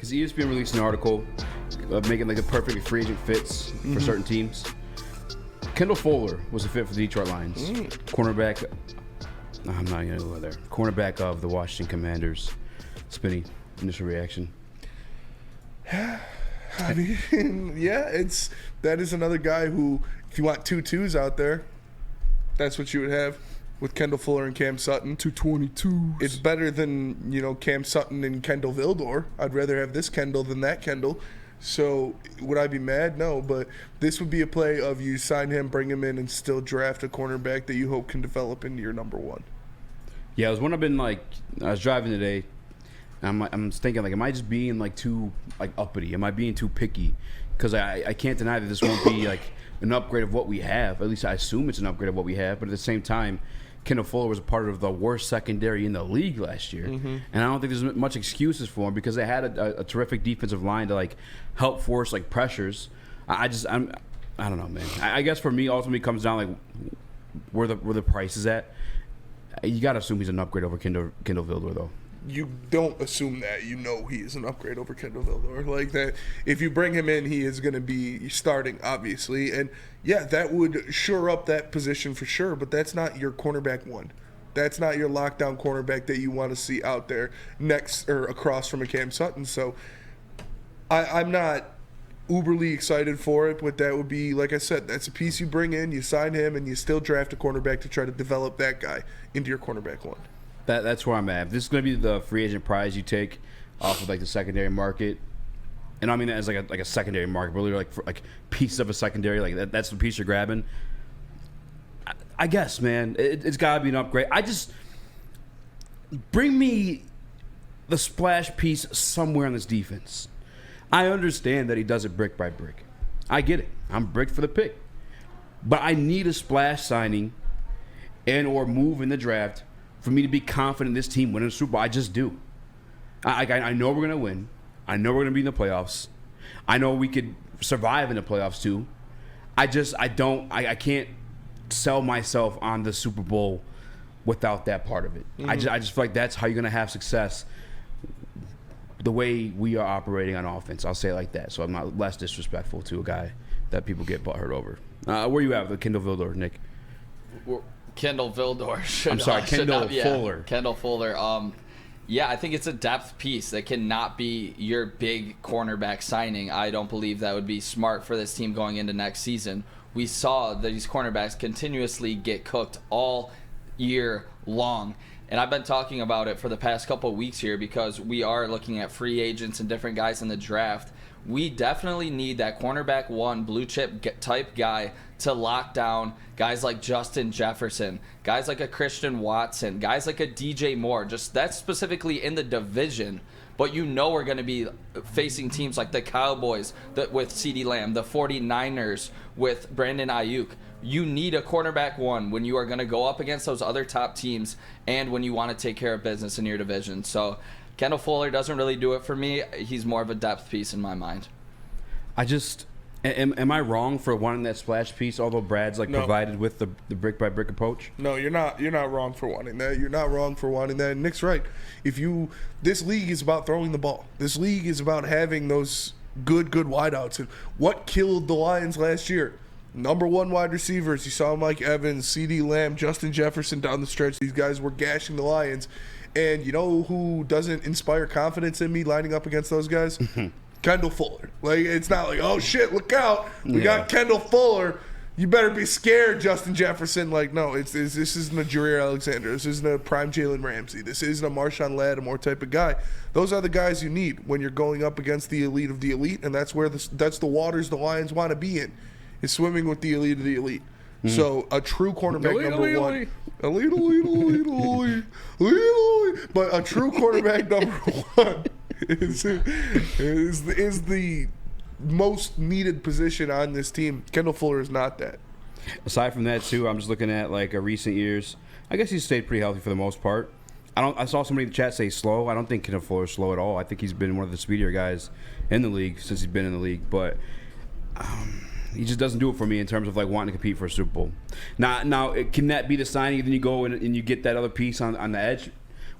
because ESPN released an article making like a perfect free agent fits for certain teams. Kendall Fuller was a fit for the Detroit Lions. Cornerback. I'm not going to go there. Cornerback of the Washington Commanders. Spinny, initial reaction. I mean, yeah, that is another guy who, if you want 2-2s out there, that's what you would have with Kendall Fuller and Cam Sutton. 222s. It's better than, Cam Sutton and Kendall Vildor. I'd rather have this Kendall than that Kendall. So would I be mad? No, but this would be a play of you sign him, bring him in, and still draft a cornerback that you hope can develop into your number one. Yeah, it was when I was driving today. I'm thinking, am I just being too uppity? Am I being too picky? Because I can't deny that this won't be an upgrade of what we have. At least I assume it's an upgrade of what we have. But at the same time, Kendall Fuller was a part of the worst secondary in the league last year, and I don't think there's much excuses for him because they had a terrific defensive line to help force pressures. I don't know, man. I guess for me, ultimately, it comes down where the price is at. You got to assume he's an upgrade over Kendall Vildor, though. You don't assume that. You know he is an upgrade over Kendall Vildor. Like that, if you bring him in, he is going to be starting, obviously. And, yeah, that would shore up that position for sure, but that's not your cornerback one. That's not your lockdown cornerback that you want to see out there next or across from a Cam Sutton. So I'm not uberly excited for it, but that would be, like I said, that's a piece you bring in, you sign him, and you still draft a cornerback to try to develop that guy into your cornerback one. That's where I'm at. If this is going to be the free agent prize you take off of the secondary market, and I mean that as like a secondary market, really for pieces of a secondary, that's the piece you're grabbing. I guess, man, it's got to be an upgrade. I just bring me the splash piece somewhere on this defense. I understand that he does it brick by brick. I get it. I'm brick for the pick, but I need a splash signing and or move in the draft for me to be confident in this team winning the Super Bowl. I just do. I know we're going to win. I know we're going to be in the playoffs. I know we could survive in the playoffs too. I can't sell myself on the Super Bowl without that part of it. I just feel like that's how you're going to have success the way we are operating on offense. I'll say it like that, so I'm not less disrespectful to a guy that people get butthurt over. Where you at with Kendall Vildor, Nick? Kendall Vildor. Fuller. Kendall Fuller. Yeah, I think it's a depth piece that cannot be your big cornerback signing. I don't believe that would be smart for this team going into next season. We saw that these cornerbacks continuously get cooked all year long. And I've been talking about it for the past couple of weeks here because we are looking at free agents and different guys in the draft. We definitely need that cornerback one, blue chip type guy to lock down guys like Justin Jefferson, guys like a Christian Watson, guys like a DJ Moore. Just that's specifically in the division. But we're going to be facing teams like the Cowboys with CeeDee Lamb, the 49ers with Brandon Ayuk. You need a cornerback one when you are going to go up against those other top teams and when you want to take care of business in your division. So Kendall Fuller doesn't really do it for me. He's more of a depth piece in my mind. Am I wrong for wanting that splash piece, although Brad's No. provided with the brick-by-brick approach? No, you're not wrong for wanting that. You're not wrong for wanting that. And Nick's right. This league is about throwing the ball. This league is about having those good wideouts. And what killed the Lions last year? Number one wide receivers. You saw Mike Evans, CeeDee Lamb, Justin Jefferson down the stretch. These guys were gashing the Lions. And you know who doesn't inspire confidence in me lining up against those guys? Kendall Fuller. It's not like, oh shit, look out. We got Kendall Fuller. You better be scared, Justin Jefferson. No, this isn't a Jareer Alexander. This isn't a prime Jalen Ramsey. This isn't a Marshawn Lattimore type of guy. Those are the guys you need when you're going up against the elite of the elite, and that's the waters the Lions want to be in, is swimming with the elite of the elite. So a true cornerback number one. But a true cornerback number one is the most needed position on this team. Kendall Fuller is not that. Aside from that, too, I'm just looking at recent years. I guess he's stayed pretty healthy for the most part. I saw somebody in the chat say slow. I don't think Kendall Fuller is slow at all. I think he's been one of the speedier guys in the league since he's been in the league. But he just doesn't do it for me in terms of wanting to compete for a Super Bowl. Now, can that be the signing? Then you go and you get that other piece on the edge.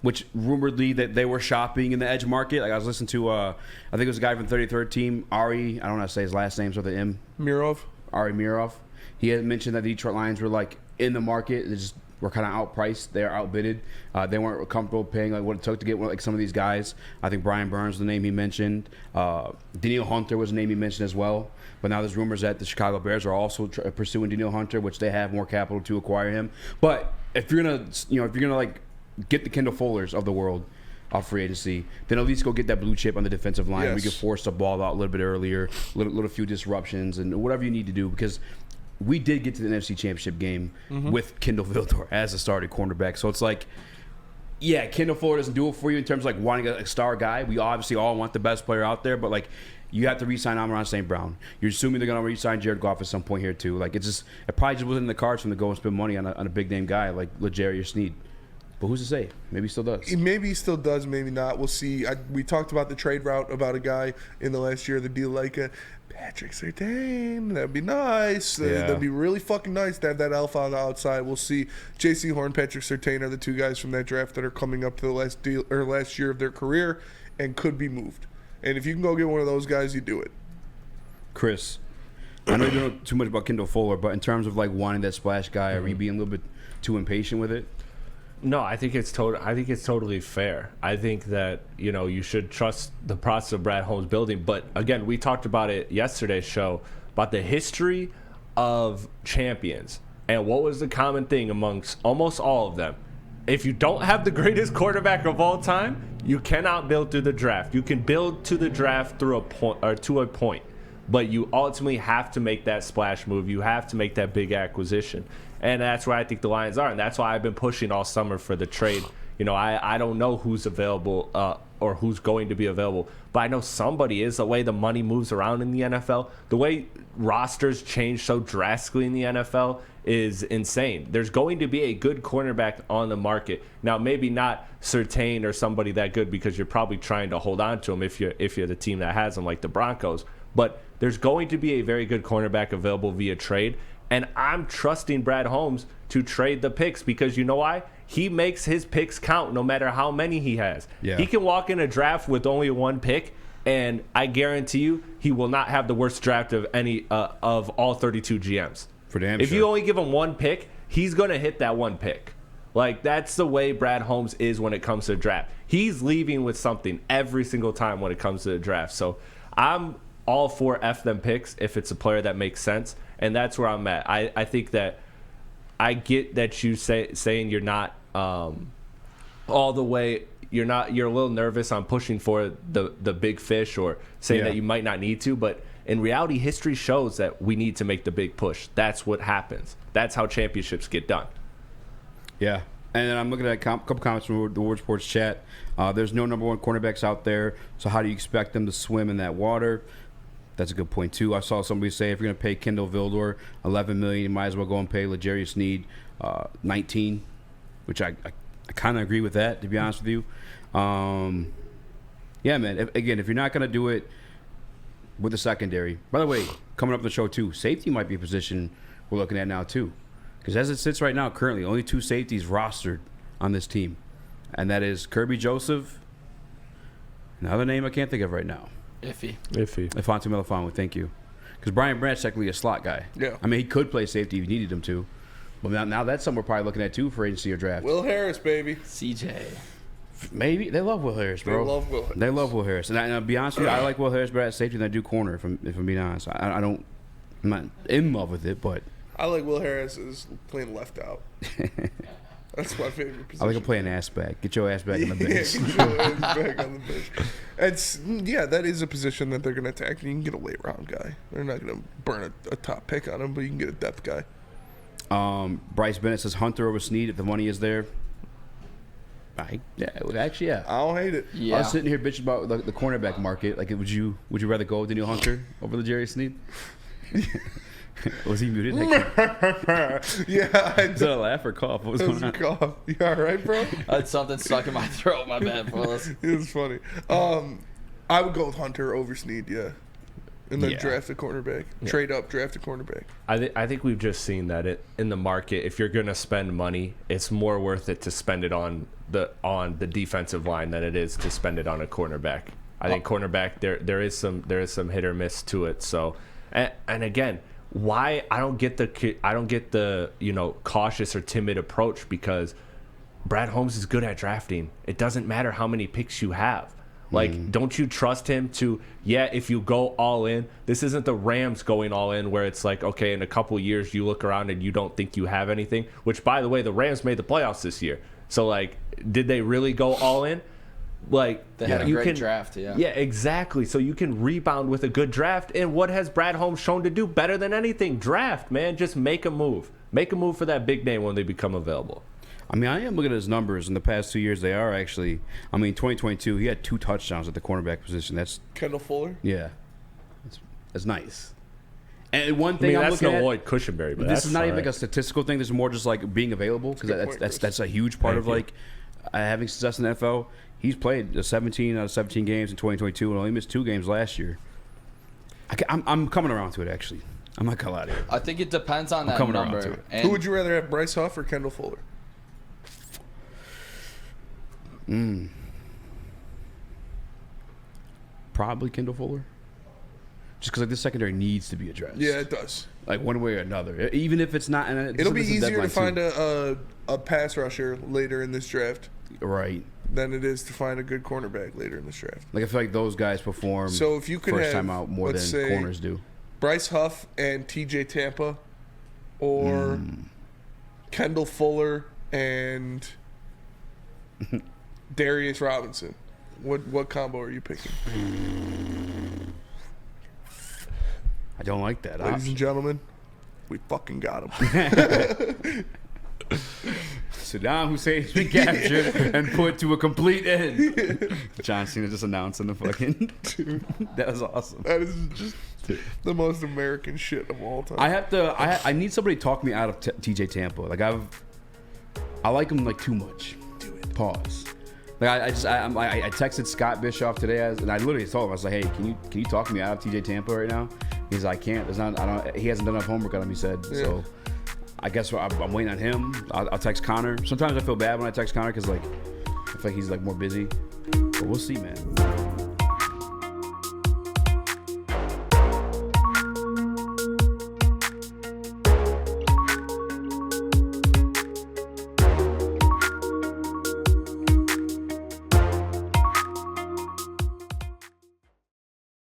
which rumoredly that they were shopping in the edge market. Like I was listening to, I think it was a guy from the 33rd team, Ari. I don't know how to say his last name, so the M. Mirov. Ari Mirov. He had mentioned that the Detroit Lions were like in the market. They just were kind of outpriced. They're outbidded. They weren't comfortable paying like what it took to get like some of these guys. I think Brian Burns was the name he mentioned. Danielle Hunter was the name he mentioned as well. But now there's rumors that the Chicago Bears are also pursuing Danielle Hunter, which they have more capital to acquire him. But if you're gonna like get the Kendall Fullers of the world off free agency, then at least go get that blue chip on the defensive line. Yes. We could force the ball out a little bit earlier, little few disruptions, and whatever you need to do, because we did get to the NFC Championship game with Kendall Vildor as a starting cornerback. So it's like, yeah, Kendall Fuller doesn't do it for you in terms of like wanting a star guy. We obviously all want the best player out there, but like you have to re-sign Amon-Ra St. Brown. You're assuming they're going to re-sign Jared Goff at some point here too. Like it probably just wasn't in the cards for them to go and spend money on a big name guy like Legere or Snead. But who's to say? Maybe he still does. Maybe he still does, maybe not. We'll see. We talked about the trade route about a guy in the last year, the deal like Patrick Surtain. That'd be nice. Yeah. That'd be really fucking nice to have that alpha on the outside. We'll see. J.C. Horn, Patrick Surtain are the two guys from that draft that are coming up to the last year of their career and could be moved. And if you can go get one of those guys, you do it. Chris, I know you don't know too much about Kendall Fuller, but in terms of like wanting that splash guy, are you being a little bit too impatient with it? No, I think it's totally fair. I think that you should trust the process of Brad Holmes building. But again, we talked about it yesterday's show about the history of champions and what was the common thing amongst almost all of them. If you don't have the greatest quarterback of all time, you cannot build through the draft. You can build to the draft through a point or to a point, but you ultimately have to make that splash move. You have to make that big acquisition. And that's where I think the Lions are. And that's why I've been pushing all summer for the trade. I don't know who's available or who's going to be available. But I know somebody is. The way the money moves around in the NFL, the way rosters change so drastically in the NFL is insane. There's going to be a good cornerback on the market. Now, maybe not Surtain or somebody that good because you're probably trying to hold on to him if you're the team that has him, like the Broncos. But there's going to be a very good cornerback available via trade. And I'm trusting Brad Holmes to trade the picks because you know why? He makes his picks count no matter how many he has. Yeah. He can walk in a draft with only one pick, and I guarantee you he will not have the worst draft of any of all 32 GMs. For damn If sure. you only give him one pick, he's going to hit that one pick. Like, that's the way Brad Holmes is when it comes to the draft. He's leaving with something every single time when it comes to the draft. So I'm all for F them picks if it's a player that makes sense. And that's where I'm at. I think that I get that you saying you're not all the way. You're a little nervous on pushing for the big fish or saying that you might not need to. But in reality, history shows that we need to make the big push. That's what happens. That's how championships get done. Yeah. And then I'm looking at a couple comments from the Woodward Sports chat. There's no number one cornerbacks out there. So how do you expect them to swim in that water? That's a good point, too. I saw somebody say if you're going to pay Kendall Vildor $11 million, you might as well go and pay Legere Snead $19, which I kind of agree with that, to be honest with you. Yeah, man. If you're not going to do it with the secondary. By the way, coming up the show, too, safety might be a position we're looking at now, too. Because as it sits right now, currently, only two safeties rostered on this team. And that is Kirby Joseph, another name I can't think of right now. Iffy. Alfonso Melifonwu, thank you. Because Brian Branch technically a slot guy. Yeah. I mean, he could play safety if you needed him to. But now that's something we're probably looking at, too, for agency or draft. Will Harris, baby. CJ. Maybe. They love Will Harris, bro. They love Will Harris. And I'll be honest with you, I like Will Harris better at safety than I do corner, if I'm being honest. I'm not in love with it, but... I like Will Harris as playing left out. That's my favorite position. I like him playing ass back. Get your ass back on the bench. Get your ass back on the bench. That is a position that they're going to attack. You can get a late round guy. They're not going to burn a top pick on him, but you can get a depth guy. Bryce Bennett says Hunter over Snead if the money is there. Yeah. I don't hate it. Yeah. I was sitting here bitching about the cornerback market. Like, would you rather go with Danielle Hunter over Legere Snead? Was he muted? Yeah. Is that a laugh or cough? What was going on? Cough. You all right, bro? Something stuck in my throat. My bad, fellas. It was funny. I would go with Hunter over Snead, yeah. and then Yeah. draft a cornerback. Trade up, draft a cornerback. I think we've just seen that in the market, if you're going to spend money, it's more worth it to spend it on the defensive line than it is to spend it on a cornerback. I think cornerback there is some hit or miss to it. So, and again, why I don't get the cautious or timid approach, because Brad Holmes is good at drafting. It doesn't matter how many picks you have. Like, don't you trust him to, if you go all in, this isn't the Rams going all in where it's like, okay, in a couple years you look around and you don't think you have anything, which, by the way, the Rams made the playoffs this year. So, like, did they really go all in? Like, They had a great draft, yeah. Yeah, exactly. So you can rebound with a good draft. And what has Brad Holmes shown to do better than anything? Draft, man. Just make a move. Make a move for that big name when they become available. I mean, I am looking at his numbers in the past 2 years. They are actually. I mean, 2022, he had 2 touchdowns at the cornerback position. That's Kendall Fuller. yeah, that's nice. And one thing I'm that's looking no at, Lloyd Cushenberry, but this that's is not even fine. like a statistical thing. This is more just like being available, because Good point, Chris. that's a huge part Thank of you. like having success in the NFL. He's played 17 out of 17 games in 2022 and only missed 2 games last year. I'm coming around to it, actually. I'm not gonna lie to you. I think it depends on that coming around to number. it. And Who would you rather have, Bryce Huff or Kendall Fuller? Probably Kendall Fuller. Just because like this secondary needs to be addressed. Yeah, it does. Like one way or another, even if it's not. And It'll be this is easier to deadline find a pass rusher later in this draft too. Right. than it is to find a good cornerback later in this draft. Like I feel like those guys perform. So if you could first have, time out more than let's say, corners do. Bryce Huff and TJ Tampa, or Kendall Fuller and Darius Robinson, what combo are you picking? I don't like that. Ladies and gentlemen, we fucking got him. Saddam Hussein's been captured and put to a complete end. John Cena just announcing the fucking. That was awesome. That is just the most American shit of all time. I need somebody to talk me out of TJ Tampa. Like I like him like too much. Do it. Pause. Like I texted Scott Bischoff today, and I literally told him, I was like, hey, can you talk me out of TJ Tampa right now? He's like, I can't. There's not. I don't. He hasn't done enough homework on him. He said so. I guess I'm waiting on him. I'll text Connor. Sometimes I feel bad when I text Connor because like I feel like he's like more busy. But we'll see, man.